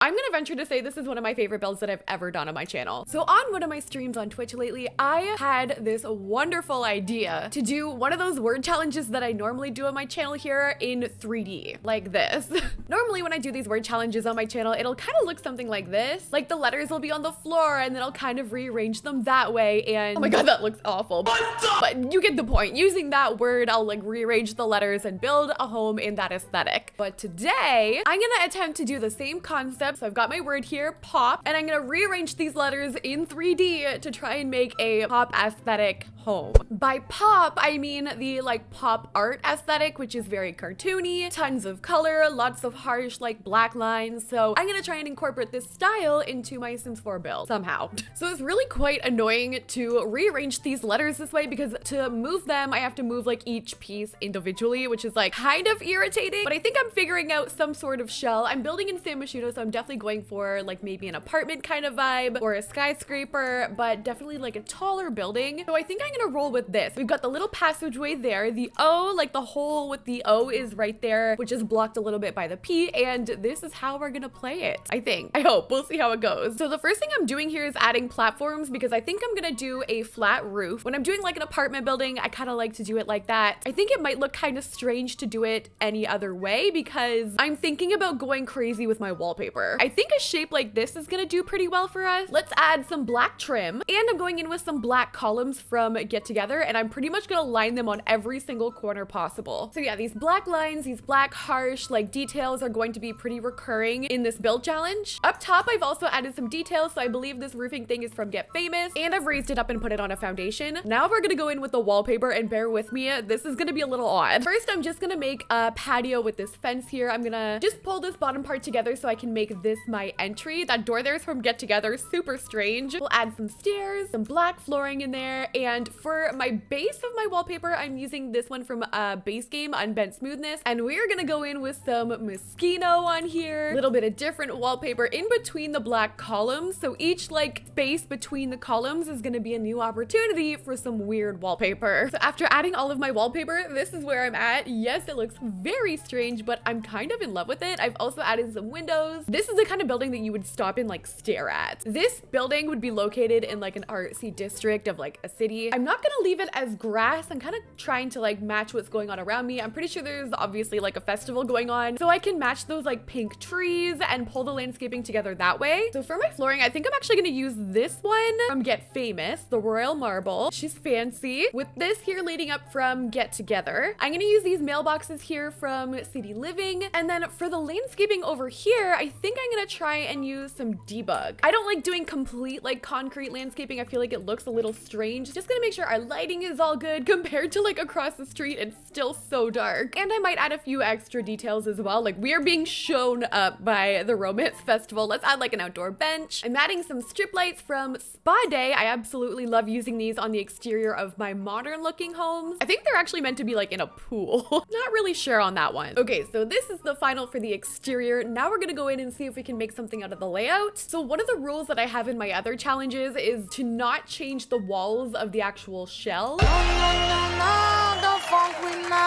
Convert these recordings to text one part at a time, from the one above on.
I'm gonna venture to say this is one of my favorite builds that I've ever done on my channel. So on one of my streams on Twitch lately, I had this wonderful idea to do one of those word challenges that I normally do on my channel here in 3D, like this. Normally when I do these word challenges on my channel, it'll kind of look something like this. Like the letters will be on the floor and then I'll kind of rearrange them that way, and oh my god, that looks awful. But you get the point. Using that word, I'll like rearrange the letters and build a home in that aesthetic. But today, I'm gonna attempt to do the same concept. So I've got my word here, pop, and I'm gonna rearrange these letters in 3D to try and make a pop aesthetic home. By pop, I mean the like pop art aesthetic, which is very cartoony, tons of color, lots of harsh like black lines. So I'm gonna try and incorporate this style into my Sims 4 build somehow. So it's really quite annoying to rearrange these letters this way because to move them, I have to move like each piece individually, which is like kind of irritating, but I think I'm figuring out some sort of shell. I'm building in San Myshuno, so I'm definitely going for like maybe an apartment kind of vibe or a skyscraper, but definitely like a taller building. So I think I'm gonna roll with this. We've got the little passageway there. The O, like the hole with the O is right there, which is blocked a little bit by the P, and this is how we're gonna play it. I think. I hope. We'll see how it goes. So the first thing I'm doing here is adding platforms because I think I'm gonna do a flat roof. When I'm doing like an apartment building, I kind of like to do it like that. I think it might look kind of strange to do it any other way because I'm thinking about going crazy with my wallpaper. I think a shape like this is gonna do pretty well for us. Let's add some black trim, and I'm going in with some black columns from Get Together, and I'm pretty much gonna line them on every single corner possible. So yeah, these black lines, these black harsh like details are going to be pretty recurring in this build challenge. Up top, I've also added some details, so I believe this roofing thing is from Get Famous, and I've raised it up and put it on a foundation. Now we're gonna go in with the wallpaper, and bear with me, this is gonna be a little odd. First, I'm just gonna make a patio with this fence here. I'm gonna just pull this bottom part together so I can make this my entry. That door there is from Get Together, super strange. We'll add some stairs, some black flooring in there, and for my base of my wallpaper, I'm using this one from base game, Unbent Smoothness, and we're gonna go in with some Moschino on here, a little bit of different wallpaper in between the black columns, so each like space between the columns is gonna be a new opportunity for some weird wallpaper. So after adding all of my wallpaper, this is where I'm at. Yes, it looks very strange, but I'm kind of in love with it. I've also added some windows. This is the kind of building that you would stop and like stare at. This building would be located in like an artsy district of like a city. I'm not gonna leave it as grass. I'm kind of trying to like match what's going on around me. I'm pretty sure there's obviously like a festival going on, so I can match those like pink trees and pull the landscaping together that way. So for my flooring, I think I'm actually gonna use this one from Get Famous, the Royal Marble. She's fancy. With this here leading up from Get Together, I'm gonna use these mailboxes here from City Living, and then for the landscaping over here, I think I'm gonna try and use some debug. I don't like doing complete like concrete landscaping. I feel like it looks a little strange. Just gonna make sure our lighting is all good compared to like across the street. It's still so dark. And I might add a few extra details as well. Like we are being shown up by the Romance Festival. Let's add like an outdoor bench. I'm adding some strip lights from Spa Day. I absolutely love using these on the exterior of my modern looking homes. I think they're actually meant to be like in a pool. Not really sure on that one. Okay, so this is the final for the exterior. Now we're gonna go in and see if we can make something out of the layout. So one of the rules that I have in my other challenges is to not change the walls of the actual shell.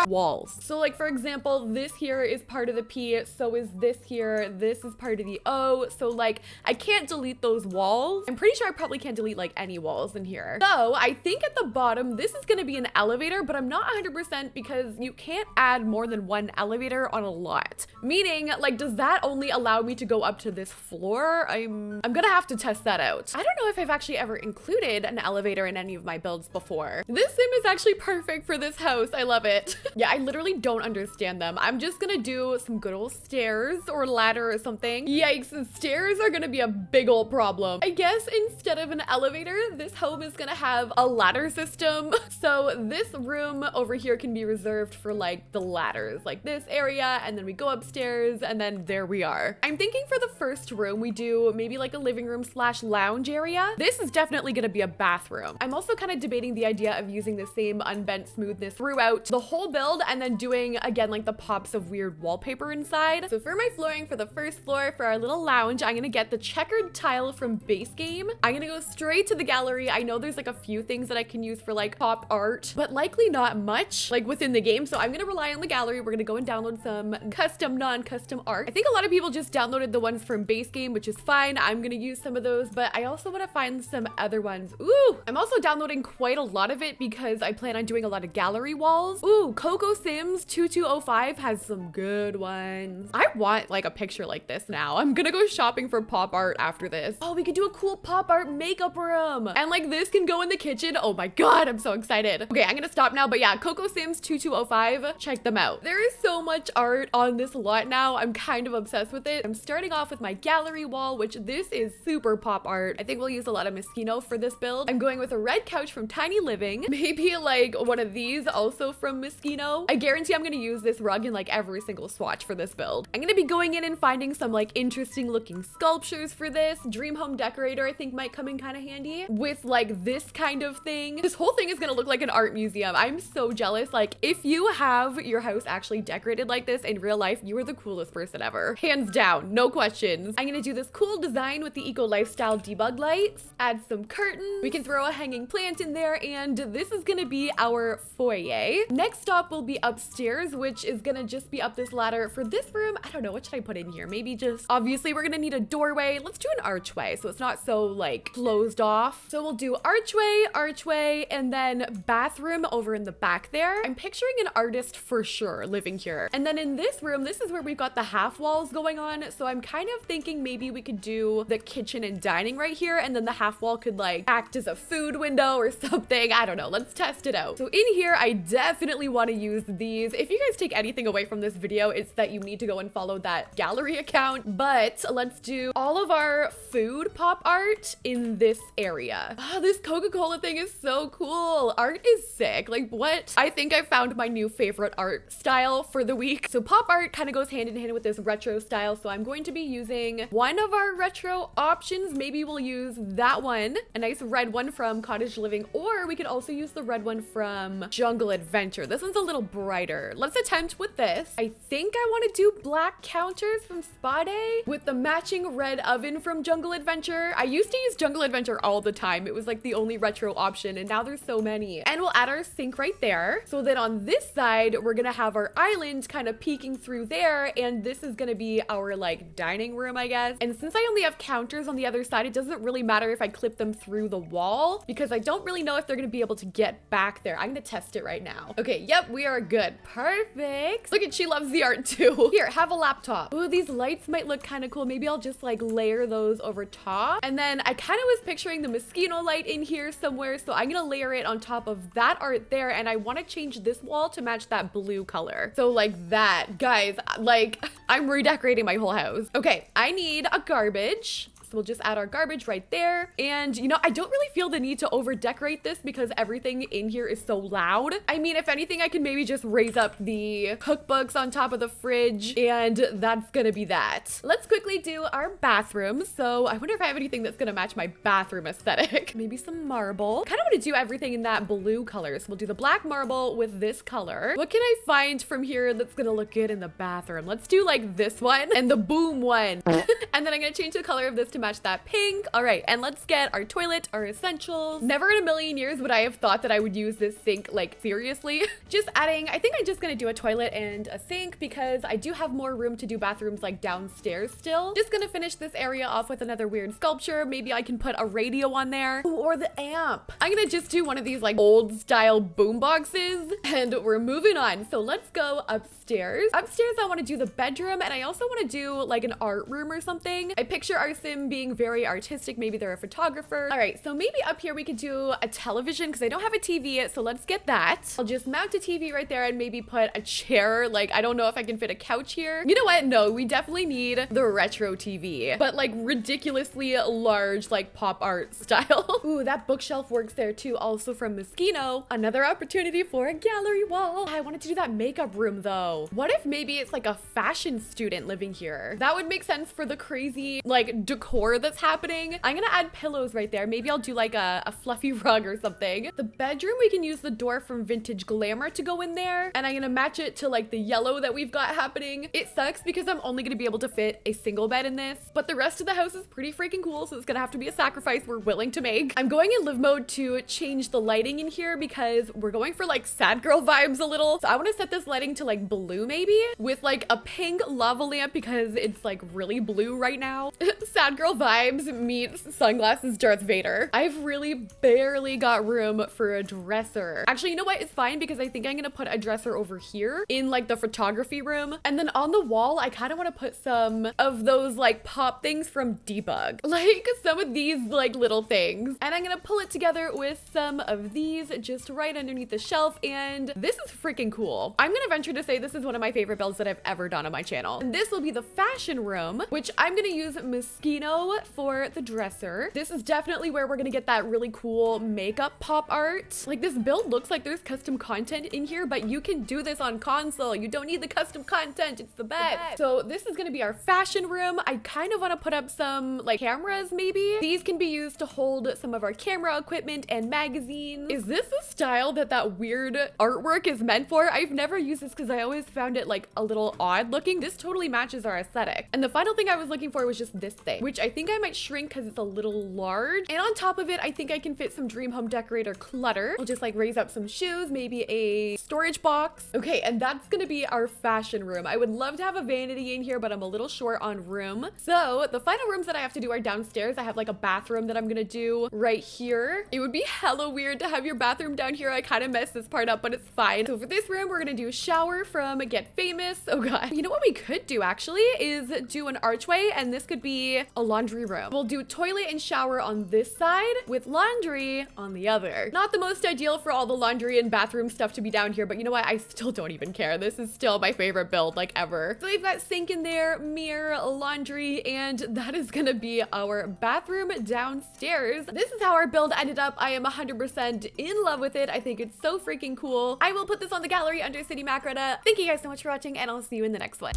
Walls. So like for example, this here is part of the P, so is this here, this is part of the O, so like I can't delete those walls. I'm pretty sure I probably can't delete like any walls in here. So I think at the bottom, this is gonna be an elevator, but I'm not 100% because you can't add more than one elevator on a lot. Meaning like, does that only allow me to go up to this floor? I'm gonna have to test that out. I don't know if I've actually ever included an elevator in any of my builds before. This sim is actually perfect for this house. I love it. Yeah, I literally don't understand them. I'm just gonna do some good old stairs or ladder or something. Yikes, the stairs are gonna be a big old problem. I guess instead of an elevator, this home is gonna have a ladder system. So this room over here can be reserved for like the ladders, like this area, and then we go upstairs and then there we are. I'm thinking for the first room, we do maybe like a living room / lounge area. This is definitely gonna be a bathroom. I'm also kind of debating the idea of using the same Unbent Smoothness throughout the whole build and then doing again like the pops of weird wallpaper inside. So for my flooring for the first floor for our little lounge, I'm gonna get the checkered tile from base game. I'm gonna go straight to the gallery. I know there's like a few things that I can use for like pop art, but likely not much like within the game. So I'm gonna rely on the gallery. We're gonna go and download some custom, non-custom art. I think a lot of people just downloaded the ones from base game, which is fine. I'm gonna use some of those, but I also want to find some other ones. Ooh, I'm also downloading quite a lot of it because I plan on doing a lot of gallery walls. Ooh, Coco Sims 2205 has some good ones. I want like a picture like this now. I'm gonna go shopping for pop art after this. Oh, we could do a cool pop art makeup room. And like this can go in the kitchen. Oh my God, I'm so excited. Okay, I'm gonna stop now, but yeah, Coco Sims 2205, check them out. There is so much art on this lot now. I'm kind of obsessed with it. I'm starting off with my gallery wall, which this is super pop art. I think we'll use a lot of Moschino for this build. I'm going with a red couch from Tiny Living. Maybe like one of these also from Moschino. I guarantee I'm gonna use this rug in like every single swatch for this build. I'm gonna be going in and finding some like interesting looking sculptures for this. Dream Home Decorator I think might come in kind of handy with like this kind of thing. This whole thing is gonna look like an art museum. I'm so jealous. Like if you have your house actually decorated like this in real life, you are the coolest person ever. Hands down, no questions. I'm gonna do this cool design with the eco lifestyle debug lights, add some curtains. We can throw a hanging plant in there, and this is gonna be our foyer. Next stop will be upstairs, which is gonna just be up this ladder. For this room, I don't know, what should I put in here? Maybe just, obviously we're gonna need a doorway. Let's do an archway so it's not so like closed off. So we'll do archway, and then bathroom over in the back there. I'm picturing an artist for sure living here. And then in this room, this is where we've got the half walls going on. So I'm kind of thinking maybe we could do the kitchen and dining right here, and then the half wall could like act as a food window or something. I don't know. Let's test it out. So in here, I definitely want to use these. If you guys take anything away from this video, it's that you need to go and follow that gallery account. But let's do all of our food pop art in this area. Oh, this Coca-Cola thing is so cool. Art is sick. Like what? I think I found my new favorite art style for the week. So pop art kind of goes hand in hand with this retro style. So I'm going to be using one of our retro options. Maybe we'll use that one, a nice red one from Cottage Living, or we could also use the red one from Jungle Adventure. This one's a little brighter. Let's attempt with this. I think I want to do black counters from Spa Day with the matching red oven from Jungle Adventure. I used to use Jungle Adventure all the time. It was like the only retro option, and now there's so many. And we'll add our sink right there. So then on this side, we're gonna have our island kind of peeking through there, and this is gonna be our like dining room, I guess. And since I only have counters on the other side, it doesn't really matter if I clip them through the wall because I don't really know if they're gonna be able to get back there. I'm gonna test it right now. Okay, yep, we are good. Perfect. Look at, she loves the art too. Here, have a laptop. Ooh, these lights might look kind of cool. Maybe I'll just like layer those over top. And then I kind of was picturing the Moschino light in here somewhere, so I'm gonna layer it on top of that art there, and I want to change this wall to match that blue color. So like that. Guys, like I'm redecorating my whole house. Okay, I need a garbage. So we'll just add our garbage right there. And you know, I don't really feel the need to over decorate this because everything in here is so loud. I mean, if anything, I can maybe just raise up the cookbooks on top of the fridge, and that's gonna be that. Let's quickly do our bathroom. So I wonder if I have anything that's gonna match my bathroom aesthetic. Maybe some marble. Kind of want to do everything in that blue color. So we'll do the black marble with this color. What can I find from here that's gonna look good in the bathroom? Let's do like this one and the boom one. And then I'm gonna change the color of this to match that pink. All right, and let's get our toilet, our essentials. Never in a million years would I have thought that I would use this sink like seriously. Just adding, I think I'm just gonna do a toilet and a sink because I do have more room to do bathrooms like downstairs still. Just gonna finish this area off with another weird sculpture. Maybe I can put a radio on there. Ooh, or the amp. I'm gonna just do one of these like old style boom boxes, and we're moving on. So let's go upstairs. Upstairs, I wanna do the bedroom, and I also wanna do like an art room or something. I picture our sim being very artistic. Maybe they're a photographer. All right, so maybe up here we could do a television because I don't have a TV yet, so let's get that. I'll just mount a TV right there and maybe put a chair. Like, I don't know if I can fit a couch here. You know what? No, we definitely need the retro TV, but like ridiculously large, like pop art style. Ooh, that bookshelf works there too, also from Moschino. Another opportunity for a gallery wall. I wanted to do that makeup room though. What if maybe it's like a fashion student living here? That would make sense for the crazy like decor that's happening. I'm gonna add pillows right there. Maybe I'll do like a fluffy rug or something. The bedroom, we can use the door from Vintage Glamour to go in there. And I'm gonna match it to like the yellow that we've got happening. It sucks because I'm only gonna be able to fit a single bed in this, but the rest of the house is pretty freaking cool. So it's gonna have to be a sacrifice we're willing to make. I'm going in live mode to change the lighting in here because we're going for like sad girl vibes a little. So I want to set this lighting to like blue maybe with like a pink lava lamp because it's like really blue right now. Sad girl vibes meets sunglasses Darth Vader. I've really barely got room for a dresser. Actually, you know what? It's fine because I think I'm gonna put a dresser over here in like the photography room. And then on the wall, I kind of want to put some of those like pop things from Debug. Like some of these like little things. And I'm gonna pull it together with some of these just right underneath the shelf. And this is freaking cool. I'm gonna venture to say this is one of my favorite builds that I've ever done on my channel. And this will be the fashion room, which I'm gonna use Moschino for the dresser. This is definitely where we're gonna get that really cool makeup pop art. Like this build looks like there's custom content in here, but you can do this on console. You don't need the custom content. It's the best. So this is gonna be our fashion room. I kind of want to put up some like cameras maybe. These can be used to hold some of our camera equipment and magazines. Is this the style that weird artwork is meant for? I've never used this because I always found it like a little odd looking. This totally matches our aesthetic. And the final thing I was looking for was just this thing, which I think I might shrink because it's a little large. And on top of it, I think I can fit some Dream Home Decorator clutter. I'll just like raise up some shoes, maybe a storage box. Okay, and that's gonna be our fashion room. I would love to have a vanity in here, but I'm a little short on room. So the final rooms that I have to do are downstairs. I have like a bathroom that I'm gonna do right here. It would be hella weird to have your bathroom down here. I kind of messed this part up, but it's fine. So for this room, we're gonna do a shower from Get Famous. Oh god. You know what we could do actually is do an archway, and this could be a laundry room. We'll do toilet and shower on this side with laundry on the other. Not the most ideal for all the laundry and bathroom stuff to be down here, but you know what? I still don't even care. This is still my favorite build like ever. So we've got sink in there, mirror, laundry, and that is gonna be our bathroom downstairs. This is how our build ended up. I am 100% in love with it. I think it's so freaking cool. I will put this on the gallery under Sydneymacoretta. Thank you guys so much for watching, and I'll see you in the next one.